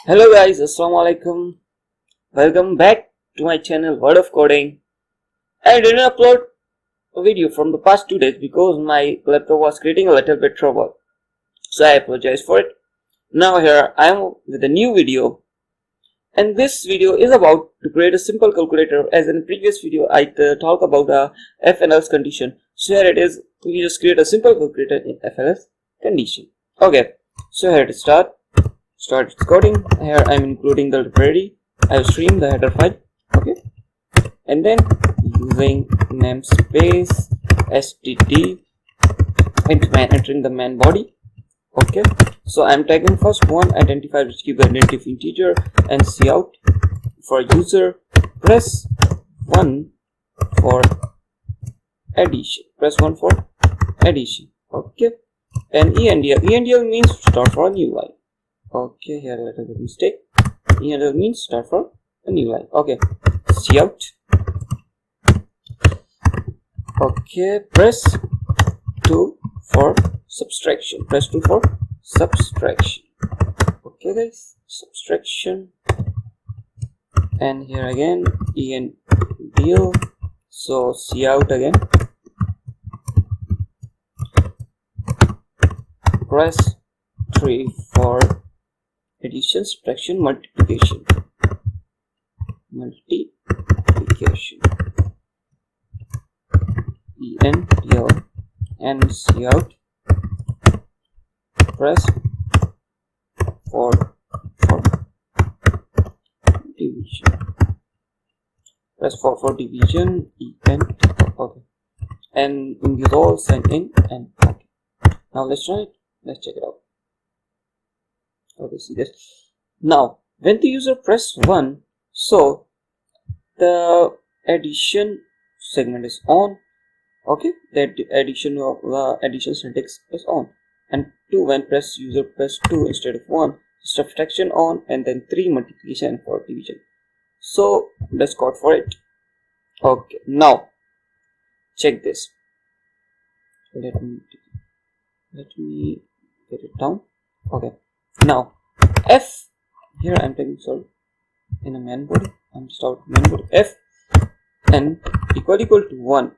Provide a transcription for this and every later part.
Hello guys, Assalamu alaikum. Welcome back to my channel Word of Coding. I didn't upload a video from the past 2 days because my laptop was creating a little bit trouble. So I apologize for it. Now here I am with a new video, and this video is about to create a simple calculator. As in the previous video I talked about a if and else condition. So here it is. We just create a simple calculator in if and else condition. Okay, so here to start coding. Here I'm including the library. I have streamed the header file. Okay, and then using namespace std entering the main body. Okay, so I'm tagging first one identifier which give the identity of integer and cout for user. Press 1 for addition. Press 1 for addition. Okay, and endl means start for a new line. Okay, here a little bit mistake. Endl means start for a new line. Okay, cout. Okay, press 2 for subtraction. Press 2 for subtraction. Okay guys, subtraction. And here again endl. So cout again. Press 3 for addition, subtraction, multiplication. endl and cout. Press 4 for division. Press 4 for division. End. Okay, and in these all send in and okay. Now let's try it. Let's check it out. Okay, see this. Now when the user press 1, so the addition segment is on. Okay, the addition of the addition syntax is on. And 2, when user press 2 instead of 1, subtraction on, and then 3 multiplication for division. So let's code for it. Okay, now check this. Let me get it down. Okay, now f, here I'm taking in a main body. I'm just out main body. F and equal to 1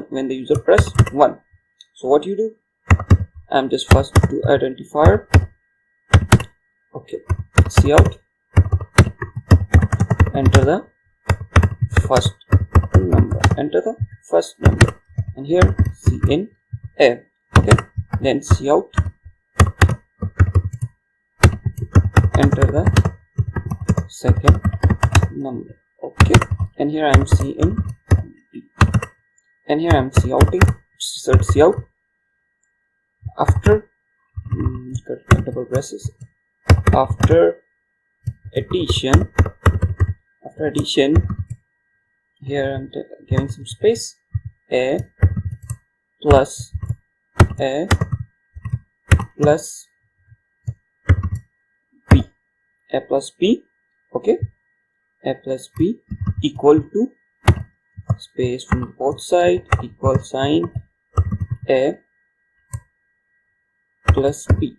when the user press 1. So what you do, I'm just first to identifier. Okay, cout, enter the first number, and here cin a. Okay, then cout, enter the second number. Okay, and here I'm cin b, and here I'm couting. Insert cout. After double braces, after addition, here I'm giving some space. A plus b, a plus b. Okay, a plus b equal to space from both sides, equal sign, a plus b.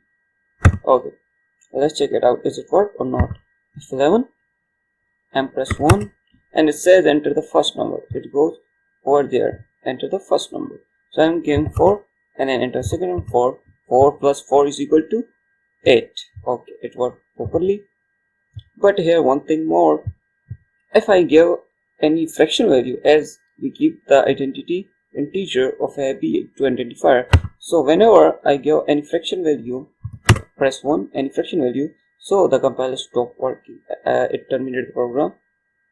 Okay, let's check it out. Is it work or not? F11 and press 1, and it says enter the first number. It goes over there, enter the first number. So I'm giving 4 and then enter second number. 4 plus 4 is equal to 8. Okay, it worked properly. But here one thing more, if I give any fraction value, as we keep the identity integer of a b to identifier, so whenever I give any fraction value, press 1, any fraction value, so the compiler stop working. It terminated the program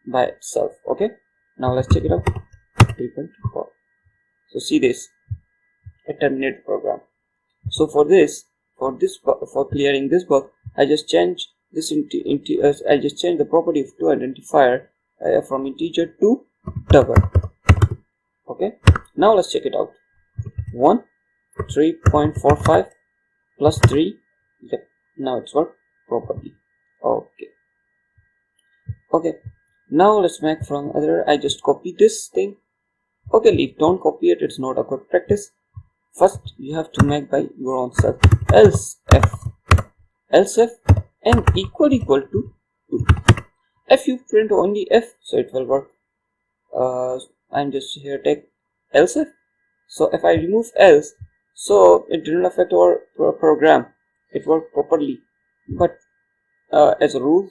by itself. Okay, now let's check it out. 3.4. So see this, it terminated the program. So for clearing this bug, I just change this I just change the property of to identifier from integer to double. Okay, now let's check it out. 3.45 plus 3. Yep, now it's worked properly. Okay, now let's make from other. I just copy this thing. Okay, don't copy it, it's not a good practice. First you have to make by your own self. Else if and equal to 2. If you print only if, so it will work. I'm just here take else if. So if I remove else, so it didn't affect our program. It worked properly. But as a rule,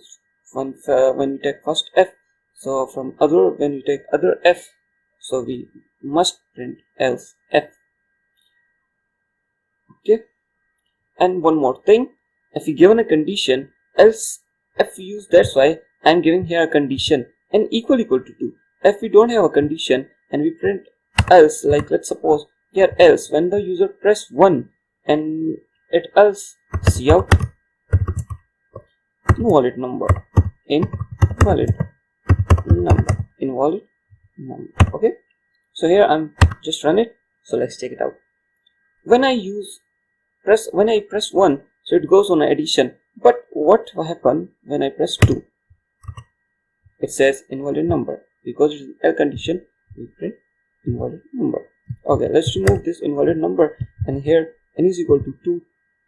when we take first f, so from other when we take other f, so we must print else f. Okay. And one more thing, if we given a condition, else if we use, that's why I'm giving here a condition and equal to 2. If we don't have a condition and we print else, like let's suppose here else, when the user press 1 and it else cout invalid number, invalid number. Okay, so here I'm just run it. So let's check it out. When I press 1, so it goes on addition. But what will happen when I press 2? It says invalid number because it is L condition. We print invalid number. Okay, let's remove this invalid number, and here n is equal to 2,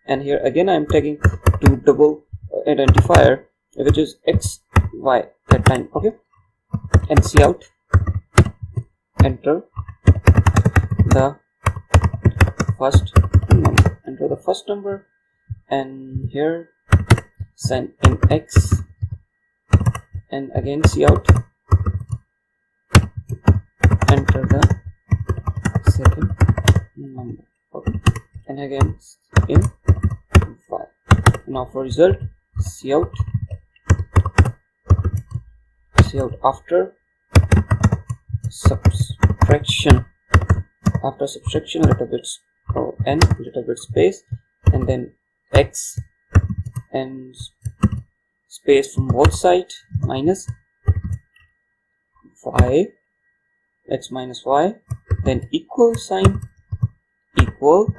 and here again I am taking 2 double identifier, which is x y that time. Okay, and cout, enter the first number, and here send in x, and again cout, enter the second number. Okay, and again in 5. Now for result, cout after subtraction, little bit or n little bit space, and then x and space from both sides minus y, x minus y, then equal sign, equal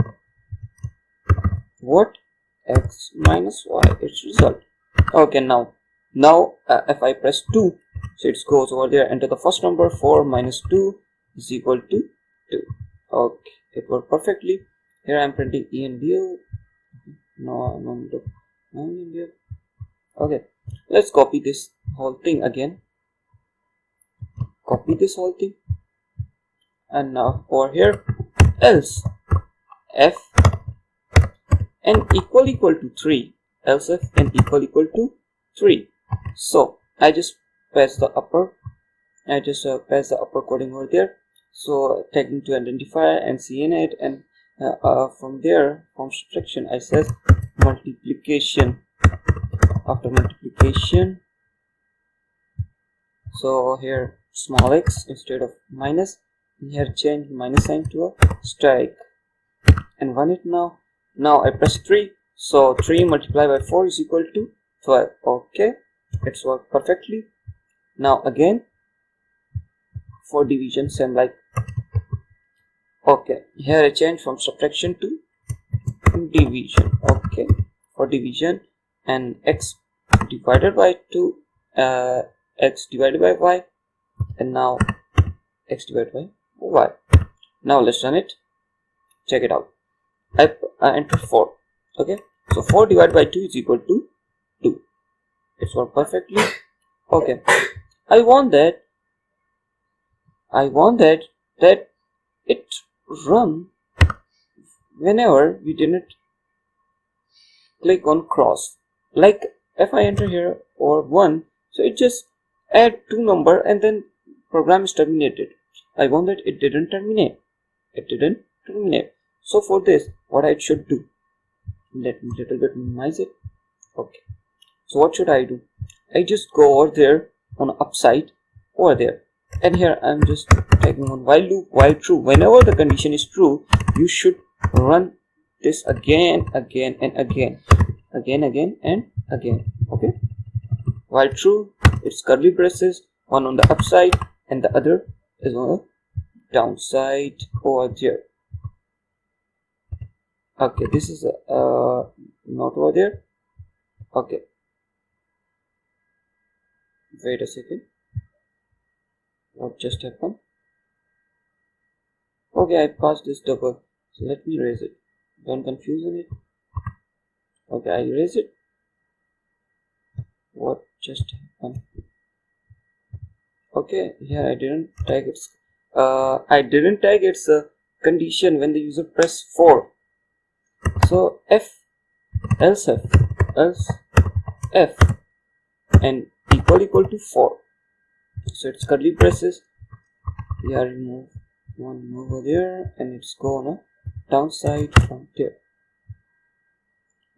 what, x minus y, its result. Okay, now if I press 2, so it goes over there, enter the first number. 4 minus 2 is equal to 2. Okay, it worked perfectly. Here I am printing E and D. No need of no. Okay, let's copy this whole thing again. Copy this whole thing, and now over here, else f n equal to 3, else f n equal to 3. So I just pass the upper coding over there. So taking to identifier and cmnt, and from there, from subtraction, I says multiplication. After multiplication, so here small x instead of minus, here change minus sign to a strike, and run it now. Now I press 3, so 3 multiplied by 4 is equal to 12. Okay, it's worked perfectly. Now again for division, same like. Okay, here I change from subtraction to division. Okay, for division, and x divided by 2, x divided by y, and now x divided by y. Now let's run it. Check it out. I enter 4. Okay, so 4 divided by 2 is equal to 2. It's worked perfectly. Okay, I want that it run whenever we didn't click on cross. Like if I enter here or 1, so it just add 2 number and then program is terminated. I want that it didn't terminate. So for this, what I should do, let me little bit minimize it. Okay, so what should I do? I just go over there on upside over there, and here I'm just taking on while loop, while true. Whenever the condition is true, you should run this again and again. Okay, while true, it's curly braces, one on the upside and the other is on the downside over there. Okay, this is not over there. Okay, wait a second, what just happened? Okay, I passed this double, so let me erase it. Don't confuse it. Okay, I erase it. what just happened? Okay, here I didn't tag its condition when the user press 4. So else f and equal to 4. So it's curly braces. We are remove one over there and it's gonna downside from there.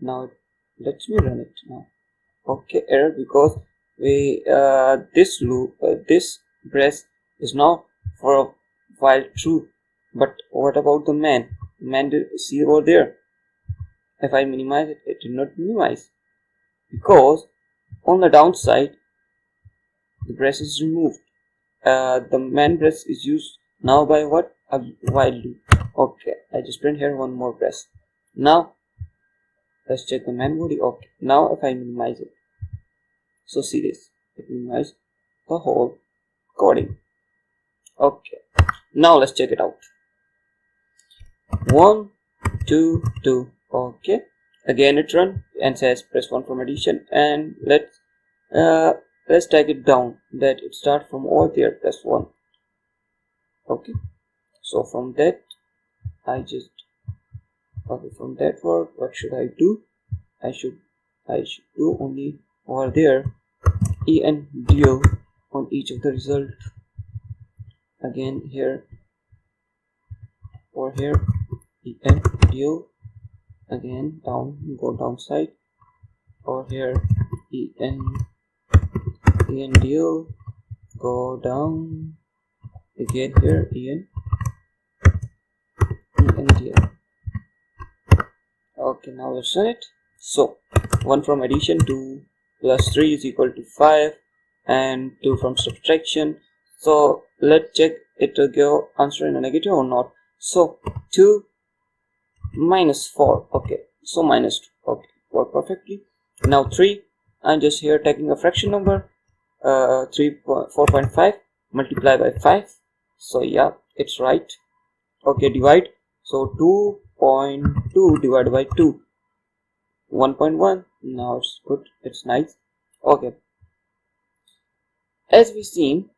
Now it lets me run it now. Okay, error because we this loop this brace is now for a while true. But what about the man? Man did see over there. If I minimize it, it did not minimize because on the downside the brace is removed. The man brace is used now by what? A while loop. Okay, I just print here one more brace. Now let's check the man body. Okay, now if I minimize it, so see this, it minimized the whole coding. Okay, now let's check it out. 1 2 2. Okay, again it run and says press 1 from addition, and let's tag it down that it start from over there, press 1. Okay, so from that from that work, what should I do? I should do only over there endl on each of the result. Again here over here endl, again down, go downside over here endl, go down again here endl. Okay, now let's run it. So 1 from addition, 2 plus 3 is equal to 5, and 2 from subtraction. So let's check it will give answer in a negative or not. So 2 minus 4. Okay, so minus 2. Okay, work perfectly. Now 3, I'm just here taking a fraction number, 4.5 multiply by 5. So yeah, it's right. Okay, divide. So 2.2 divided by 2, 1.1. Now it's good, it's nice. Okay, as we seen,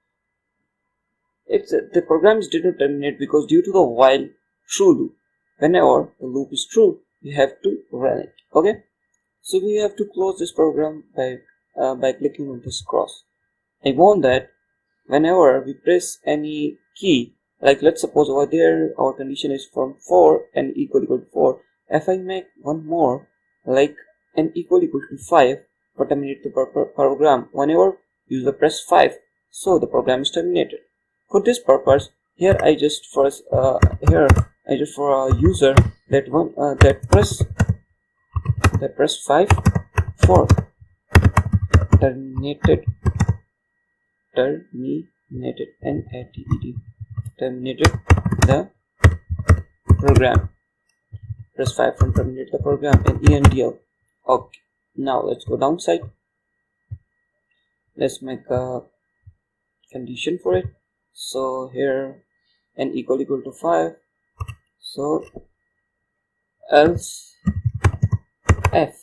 it's the program did not terminate because due to the while true loop. Whenever the loop is true, we have to run it. Okay, so we have to close this program by clicking on this cross. I want that whenever we press any key, like let's suppose over there our condition is from 4 and equal to 4. If I make one more like n equal to 5, but terminate the program whenever user press 5, so the program is terminated. For this purpose, here I just for a user that one that press 5 for terminated terminated the program. Press 5 from terminate the program and endl. Okay, now let's go downside. Let's make a condition for it. So here n equal to 5. So else f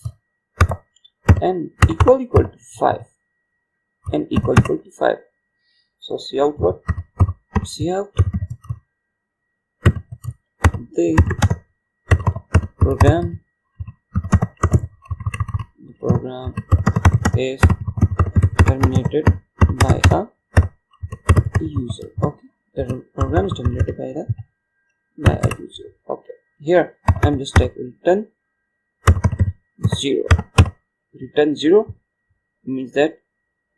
n equal to 5. N equal to 5. So see out what? See out the program. The program is terminated by a user. Okay, the program is terminated by a user. Okay, here I'm just taking return 0. Return 0 means that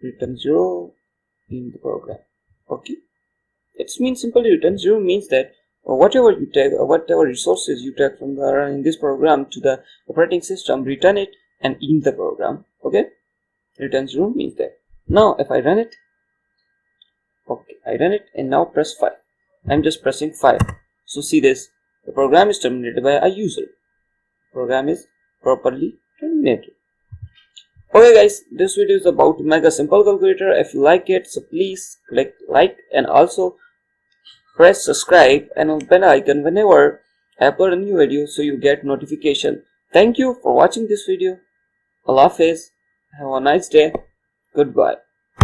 return 0 in the program. Okay, it means simply return 0 means that whatever you take, whatever resources you take from running this program to the operating system, return it and in the program. Okay, return 0 means that. Now if I run it, okay, I run it and now press 5. I'm just pressing 5. So see this, the program is terminated by a user. Program is properly terminated. Okay guys, this video is about to make a simple calculator. If you like it, so please click like and also press subscribe and on bell icon whenever I upload a new video so you get notification. Thank you for watching this video. Allah Hafiz. Have a nice day. Goodbye.